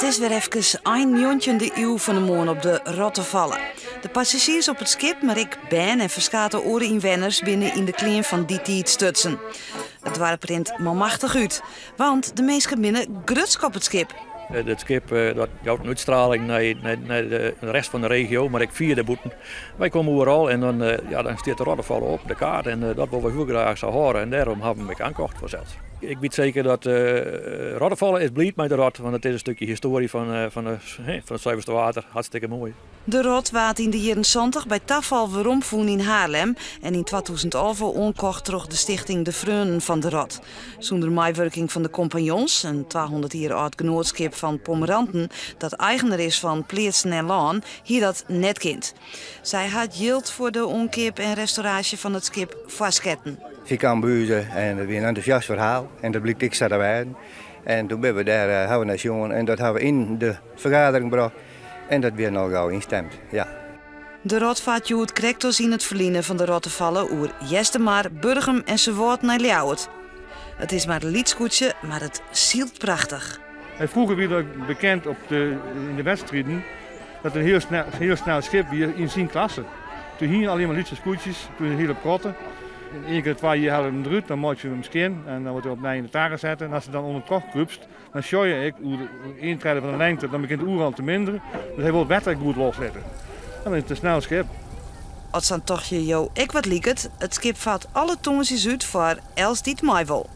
is weer even een de eeuw van de moon op de Rotte vallen. De passagiers op het schip, maar ik ben en verskaten oren inwenners binnen in de klein van die tijd stutsen. Het warp rint maar machtig uit, want de mensen binnen grutsk op het schip. Het schip dat houdt een uitstraling naar de rest van de regio, maar ik vier de boeten. Wij komen overal en dan staat de Rottevallen op de kaart en dat willen we heel graag zo horen en daarom hebben we hem aangekocht voor zelfs. Ik weet zeker dat Rottevallen is blij met de rot, want het is een stukje historie van het zuiverste water. Hartstikke mooi. De rot waard in de jaren 70 bij Tafal weer voen in Haarlem en in 2011 onkocht terug de stichting De Freunen van de Rot. Zonder meewerking van de Compagnons, een 200 jaar oud genootschap van Pomeranten dat eigenaar is van Pleertsen en Laan, hier dat net kind. Zij had geld voor de omkeer en restauratie van het schip vastketten. Ik kwam buizen en het was een enthousiast verhaal en dat bleek ik te werden. En toen ben we daar hebben we jongen en dat hebben we in de vergadering gebracht en dat weer nog gauw instemd. Ja. De rot vaart Joet Krektos in het verliezen van de Rottevallen oer Jestemar, Burgum en ze woord naar Ljouwert. Het is maar een liedskoetje, maar het zielt prachtig. Vroeger werd bekend in de wedstrijden dat een heel snel schip weer in zijn klasse. Toen hingen alleen maar liedskoetjes, toen een hele protten. Eén keer 2 jaar hadden we hem eruit, dan moet je hem skin en dan wordt hij opnieuw in de tagen zetten. En als hij dan onder de tocht krupst, dan zie je hoe de intrijden van de lengte, dan begint de oer al te minderen. Dus hij wil wettelijk goed loszetten. En dan is het een snel schip. Als dan toch je ik wat lieket, het schip vaart alle tongens uit voor Els die het mij wil.